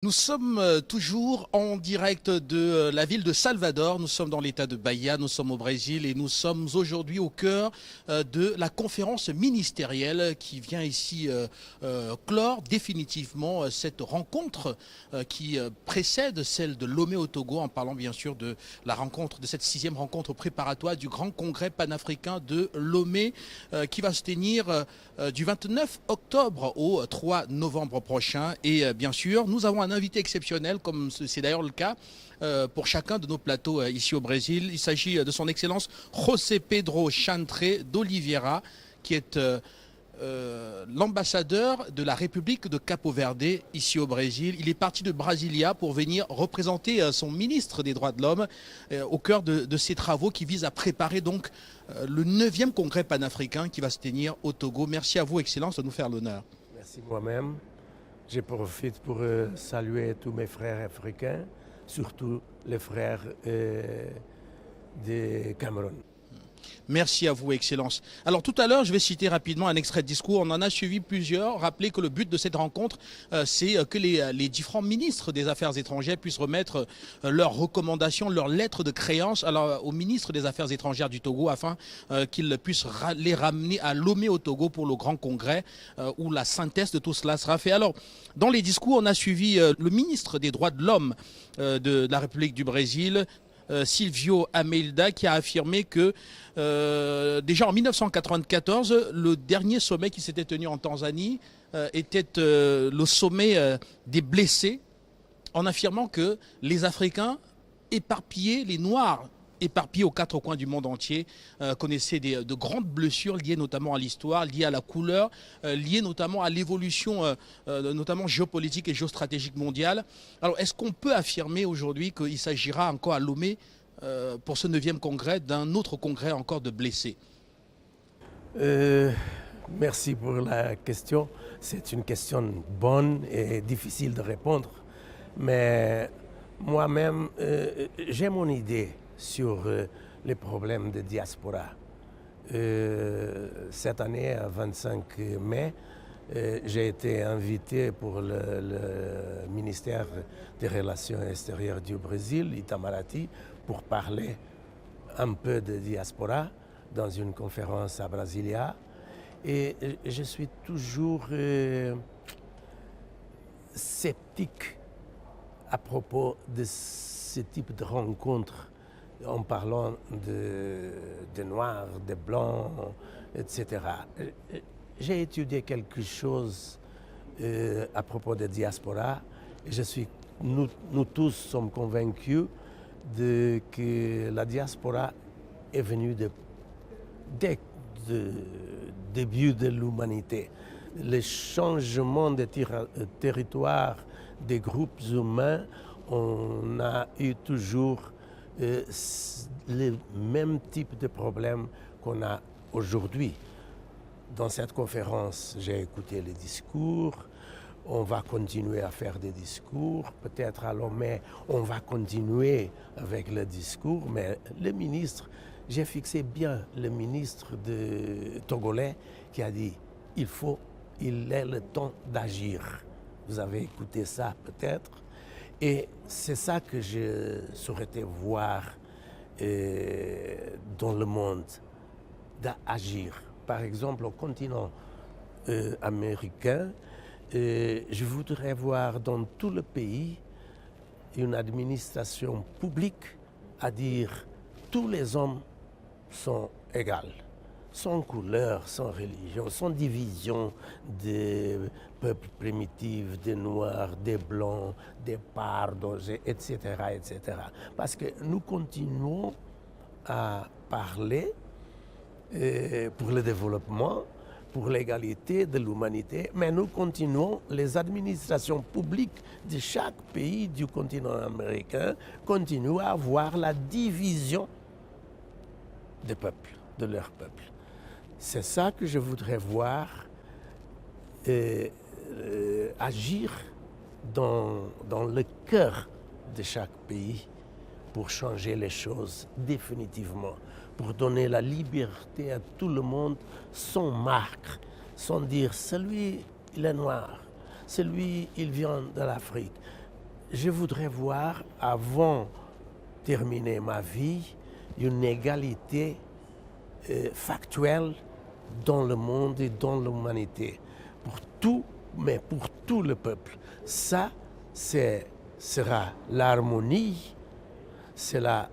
Nous sommes toujours en direct de la ville de Salvador. Nous sommes dans l'état de Bahia, nous sommes au Brésil et nous sommes aujourd'hui au cœur de la conférence ministérielle qui vient ici clore définitivement cette rencontre qui précède celle de Lomé au Togo, en parlant bien sûr de la rencontre, de cette sixième rencontre préparatoire du grand congrès panafricain de Lomé qui va se tenir du 29 octobre au 3 novembre prochain. Et bien sûr, nous avons un invité exceptionnel, comme c'est d'ailleurs le cas pour chacun de nos plateaux ici au Brésil. Il s'agit de son Excellence José Pedro Chantre d'Oliveira, qui est l'ambassadeur de la République de Capo Verde ici au Brésil. Il est parti de Brasilia pour venir représenter son ministre des Droits de l'Homme au cœur de ces travaux qui visent à préparer donc le 9e congrès panafricain qui va se tenir au Togo. Merci à vous, Excellence, de nous faire l'honneur. Merci moi-même. Je profite pour saluer tous mes frères africains, surtout les frères du Cameroun. Merci à vous, Excellence. Alors tout à l'heure, je vais citer rapidement un extrait de discours. On en a suivi plusieurs. Rappelez que le but de cette rencontre, c'est que les différents ministres des Affaires étrangères puissent remettre leurs recommandations, leurs lettres de créance au ministre des Affaires étrangères du Togo afin qu'il puisse les ramener à Lomé au Togo pour le grand congrès où la synthèse de tout cela sera faite. Alors, dans les discours, on a suivi le ministre des Droits de l'Homme de la République du Brésil, Silvio Almeida, qui a affirmé que déjà en 1994, le dernier sommet qui s'était tenu en Tanzanie était le sommet des blessés, en affirmant que les Africains éparpillés, les Noirs éparpillés aux quatre coins du monde entier, connaissaient de grandes blessures liées notamment à l'histoire, liées à la couleur, liées notamment à l'évolution notamment géopolitique et géostratégique mondiale. Alors est-ce qu'on peut affirmer aujourd'hui qu'il s'agira encore à Lomé pour ce 9e congrès d'un autre congrès encore de blessés? Merci pour la question. C'est une question bonne et difficile de répondre. Mais moi-même, j'ai mon idée sur les problèmes de diaspora. Cette année, à 25 mai, j'ai été invité pour le ministère des Relations extérieures du Brésil, Itamaraty, pour parler un peu de diaspora dans une conférence à Brasilia. Et je suis toujours sceptique à propos de ce type de rencontres en parlant de noirs, de blancs, etc. J'ai étudié quelque chose à propos de diaspora. Nous tous sommes convaincus que la diaspora est venue dès le début de l'humanité. Le changement de territoire des groupes humains, on a eu toujours le même type de problème qu'on a aujourd'hui. Dans cette conférence, j'ai écouté les discours. On va continuer à faire des discours. Peut-être à Lomé, on va continuer avec le discours. Mais le ministre, j'ai fixé bien le ministre togolais qui a dit il est le temps d'agir. Vous avez écouté ça peut-être. Et c'est ça que je souhaitais voir dans le monde, d'agir. Par exemple, au continent américain, je voudrais voir dans tout le pays une administration publique à dire tous les hommes sont égaux, sans couleur, sans religion, sans division des peuples primitifs, des noirs, des blancs, des pardos, etc., etc. Parce que nous continuons à parler pour le développement, pour l'égalité de l'humanité, mais nous continuons, les administrations publiques de chaque pays du continent américain continuent à avoir la division des peuples, de leur peuple. C'est ça que je voudrais voir agir dans le cœur de chaque pays pour changer les choses définitivement, pour donner la liberté à tout le monde sans marque, sans dire celui il est noir, celui il vient de l'Afrique, je voudrais voir, avant de terminer ma vie, une égalité factuelle dans le monde et dans l'humanité. Pour tout, mais pour tout le peuple. Ça, sera l'harmonie, serait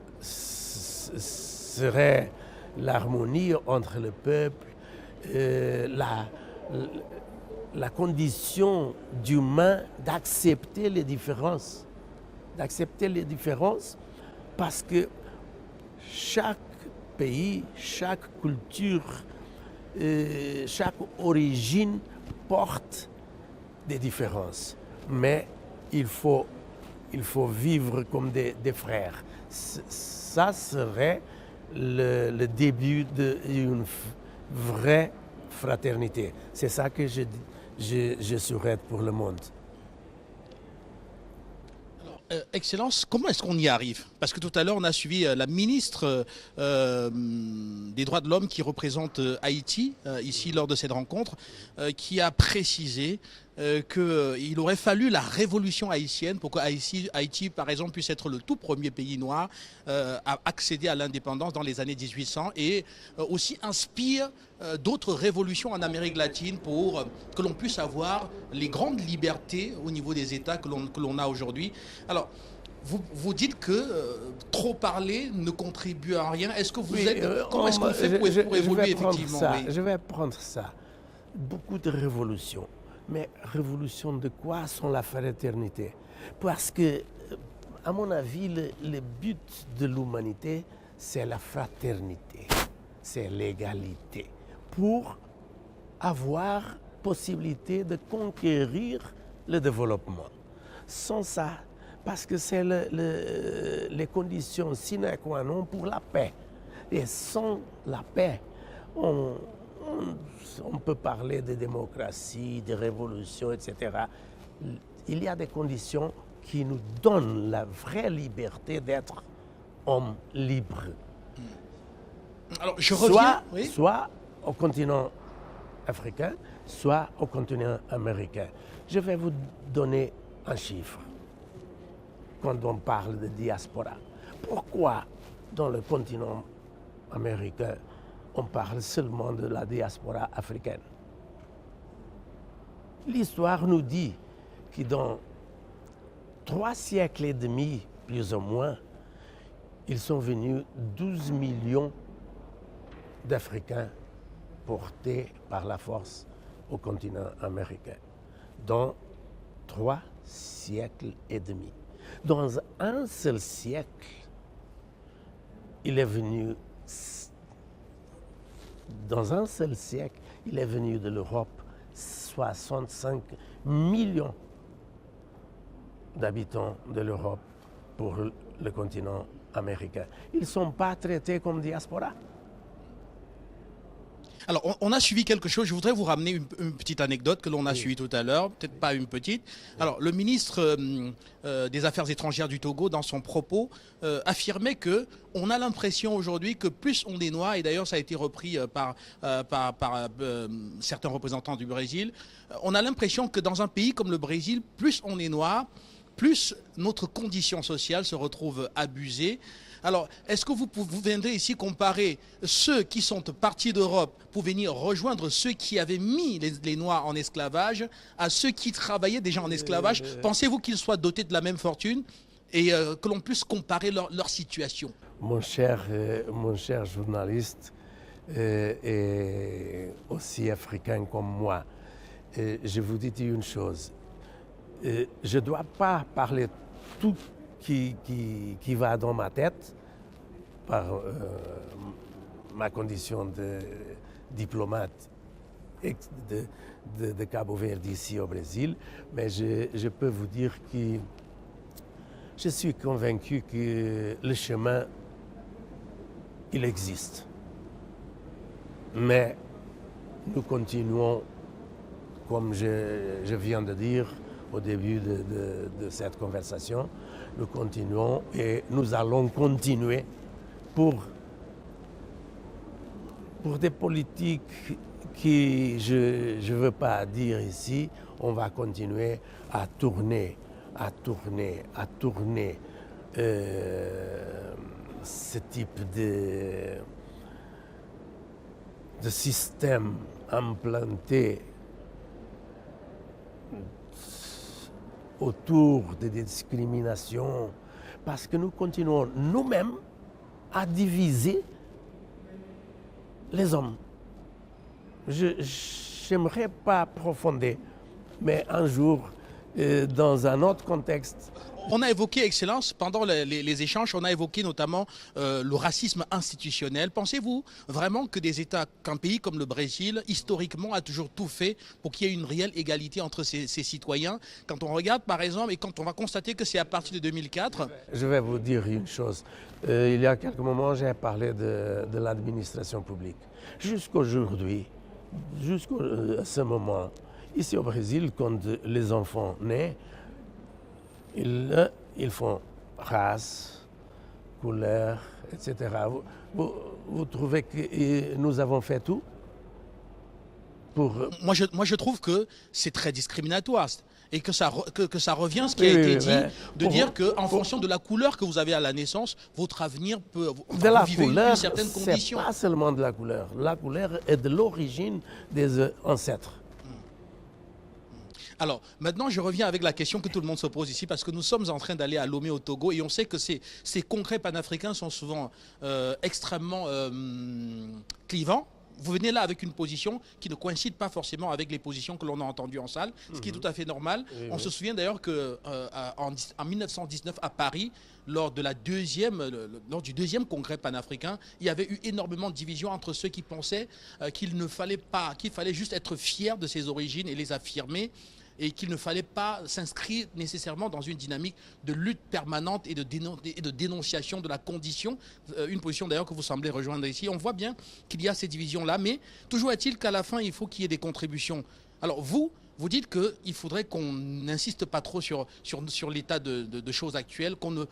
l'harmonie entre le peuple, la condition d'humain d'accepter les différences. D'accepter les différences parce que chaque pays, chaque culture, chaque origine porte des différences. Mais il faut vivre comme des frères. Ça serait le début d'une vraie fraternité. C'est ça que je souhaite pour le monde. Excellence, comment est-ce qu'on y arrive? Parce que tout à l'heure, on a suivi la ministre des droits de l'homme qui représente Haïti, ici lors de cette rencontre, qui a précisé qu'il aurait fallu la révolution haïtienne pour que Haïti, par exemple, puisse être le tout premier pays noir à accéder à l'indépendance dans les années 1800 et aussi inspire d'autres révolutions en Amérique latine pour que l'on puisse avoir les grandes libertés au niveau des États que l'on a aujourd'hui. Alors, vous dites que trop parler ne contribue à rien. Est-ce que vous êtes... Comment est-ce qu'on fait pour évoluer effectivement? Je vais prendre ça. Beaucoup de révolutions. Mais révolution de quoi sans la fraternité? Parce que, à mon avis, le but de l'humanité, c'est la fraternité, c'est l'égalité, pour avoir possibilité de conquérir le développement. Sans ça, parce que c'est les conditions sine qua non pour la paix. Et sans la paix, on peut parler de démocratie, de révolution, etc. Il y a des conditions qui nous donnent la vraie liberté d'être hommes libres. Alors, je reviens... Soit au continent africain, soit au continent américain. Je vais vous donner un chiffre quand on parle de diaspora. Pourquoi dans le continent américain, on parle seulement de la diaspora africaine? L'histoire nous dit que dans 3 siècles et demi, plus ou moins, ils sont venus 12 millions d'Africains portés par la force au continent américain. Dans 3 siècles et demi. Dans un seul siècle, il est venu de l'Europe 65 millions d'habitants de l'Europe pour le continent américain. Ils ne sont pas traités comme diaspora. Alors, on a suivi quelque chose. Je voudrais vous ramener une petite anecdote que l'on a suivie tout à l'heure, peut-être pas une petite. Alors, le ministre des Affaires étrangères du Togo, dans son propos, affirmait que on a l'impression aujourd'hui que plus on est noir, et d'ailleurs ça a été repris par certains représentants du Brésil, on a l'impression que dans un pays comme le Brésil, plus on est noir, plus notre condition sociale se retrouve abusée. Alors, est-ce que vous viendrez ici comparer ceux qui sont partis d'Europe pour venir rejoindre ceux qui avaient mis les Noirs en esclavage à ceux qui travaillaient déjà en esclavage? Pensez-vous qu'ils soient dotés de la même fortune et que l'on puisse comparer leur situation? Mon cher journaliste, et aussi africain comme moi, je vous dis une chose. Je ne dois pas parler tout qui va dans ma tête par ma condition de diplomate de Cabo Verde ici au Brésil, mais je peux vous dire que je suis convaincu que le chemin, il existe. Mais nous continuons, comme je viens de dire au début de cette conversation, nous continuons et nous allons continuer pour des politiques qui, je ne veux pas dire ici, on va continuer à tourner à tourner ce type de système implanté autour des discriminations, parce que nous continuons nous-mêmes à diviser les hommes. Je n'aimerais pas approfondir, mais un jour, dans un autre contexte. On a évoqué, Excellence, pendant les échanges, on a évoqué notamment le racisme institutionnel. Pensez-vous vraiment que qu'un pays comme le Brésil, historiquement, a toujours tout fait pour qu'il y ait une réelle égalité entre ses citoyens? Quand on regarde, par exemple, et quand on va constater que c'est à partir de 2004... Je vais vous dire une chose. Il y a quelques moments, j'ai parlé de l'administration publique. Jusqu'aujourd'hui, jusqu'à ce moment, ici au Brésil, quand les enfants naissent, ils font race, couleur, etc. Vous trouvez que nous avons fait tout pour... Moi, je trouve que c'est très discriminatoire et que ça revient ce qui a été dit, de dire qu'en fonction de la couleur que vous avez à la naissance, votre avenir peut... De la couleur, certaines conditions. C'est pas seulement de la couleur. La couleur est de l'origine des ancêtres. Alors, maintenant, je reviens avec la question que tout le monde se pose ici, parce que nous sommes en train d'aller à Lomé au Togo, et on sait que ces congrès panafricains sont souvent extrêmement clivants. Vous venez là avec une position qui ne coïncide pas forcément avec les positions que l'on a entendues en salle, ce qui est tout à fait normal. On se souvient d'ailleurs qu'en 1919, à Paris, lors du deuxième congrès panafricain, il y avait eu énormément de divisions entre ceux qui pensaient qu'il fallait juste être fier de ses origines et les affirmer, et qu'il ne fallait pas s'inscrire nécessairement dans une dynamique de lutte permanente et de dénonciation de la condition, une position d'ailleurs que vous semblez rejoindre ici. On voit bien qu'il y a ces divisions-là, mais toujours est-il qu'à la fin, il faut qu'il y ait des contributions. Alors vous dites qu'il faudrait qu'on n'insiste pas trop sur l'état de choses actuelles, qu'on ne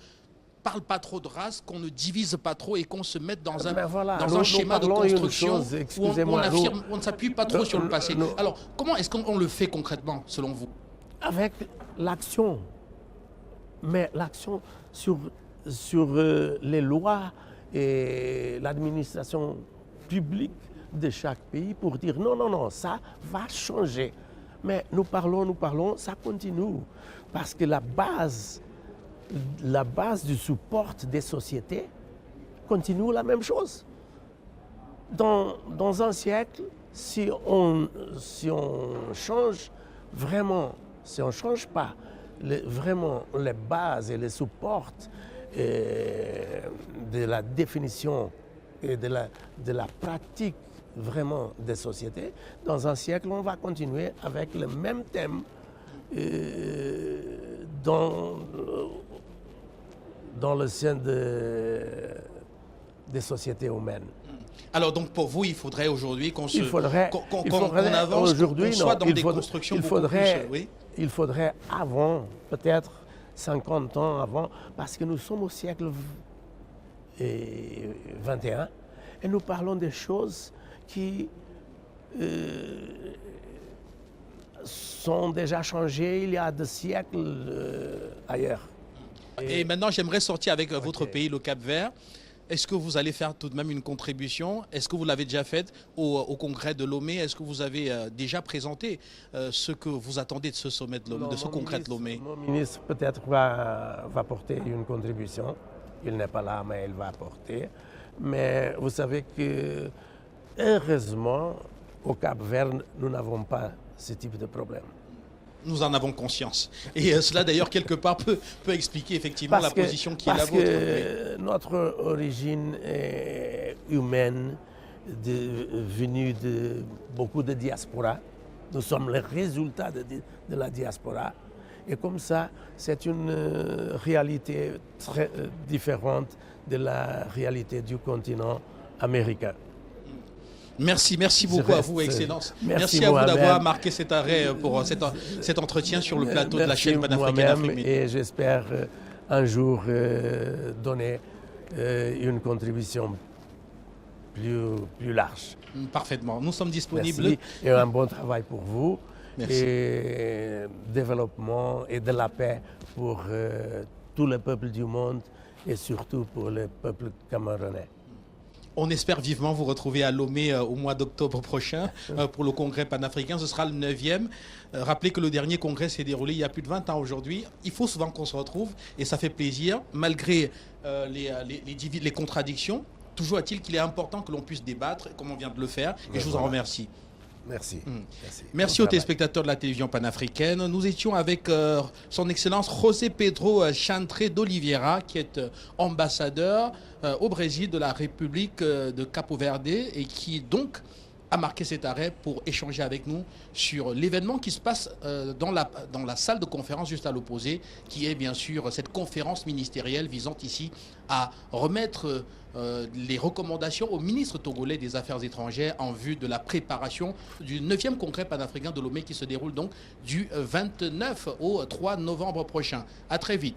parle pas trop de race, qu'on ne divise pas trop et qu'on se mette dans un schéma de construction où on ne s'appuie pas trop sur le passé. Alors, comment est-ce qu'on le fait concrètement, selon vous? Avec l'action. Mais l'action sur les lois et l'administration publique de chaque pays pour dire non, ça va changer. Mais nous parlons, ça continue. Parce que la base du support des sociétés continue la même chose. Dans un siècle, si on change vraiment, si on ne change pas vraiment les bases et les supports de la définition et de la pratique vraiment des sociétés, dans un siècle, on va continuer avec le même thème dans le sein des sociétés humaines. Alors donc pour vous, il faudrait aujourd'hui qu'on avance, aujourd'hui, qu'on soit dans des constructions beaucoup plus... Oui. Il faudrait avant, peut-être 50 ans avant, parce que nous sommes au siècle 21 et nous parlons des choses qui sont déjà changées il y a des siècles ailleurs. Et maintenant, j'aimerais sortir avec votre pays, le Cap-Vert. Est-ce que vous allez faire tout de même une contribution? Est-ce que vous l'avez déjà faite au congrès de Lomé? Est-ce que vous avez déjà présenté ce que vous attendez de ce sommet de Lomé, de ce congrès de Lomé? Mon ministre peut-être va porter une contribution. Il n'est pas là, mais il va apporter. Mais vous savez que, heureusement, au Cap-Vert, nous n'avons pas ce type de problème. Nous en avons conscience. Et cela, d'ailleurs, quelque part, peut expliquer effectivement la position qui est la vôtre. Parce que notre origine est humaine, venue de beaucoup de diaspora. Nous sommes le résultat de la diaspora. Et comme ça, c'est une réalité très différente de la réalité du continent américain. Merci beaucoup à vous, Excellence. Merci à vous d'avoir marqué cet arrêt pour cet entretien sur le plateau de la chaîne panafricaine Afrique Midi. Et j'espère un jour donner une contribution plus large. Parfaitement. Nous sommes disponibles. Merci et un bon travail pour vous. Merci. et développement et de la paix pour tous les peuples du monde et surtout pour le peuple camerounais. On espère vivement vous retrouver à Lomé au mois d'octobre prochain pour le congrès panafricain. Ce sera le 9e. Rappelez que le dernier congrès s'est déroulé il y a plus de 20 ans aujourd'hui. Il faut souvent qu'on se retrouve et ça fait plaisir, malgré les contradictions. Toujours est-il qu'il est important que l'on puisse débattre, comme on vient de le faire, et je vous en remercie. Merci. Merci aux téléspectateurs de la télévision panafricaine. Nous étions avec son Excellence José Pedro Chantré d'Oliveira, qui est ambassadeur au Brésil de la République de Capo Verde et qui donc a marqué cet arrêt pour échanger avec nous sur l'événement qui se passe dans la salle de conférence juste à l'opposé, qui est bien sûr cette conférence ministérielle visant ici à remettre les recommandations au ministre togolais des Affaires étrangères en vue de la préparation du 9e congrès panafricain de Lomé qui se déroule donc du 29 au 3 novembre prochain. À très vite.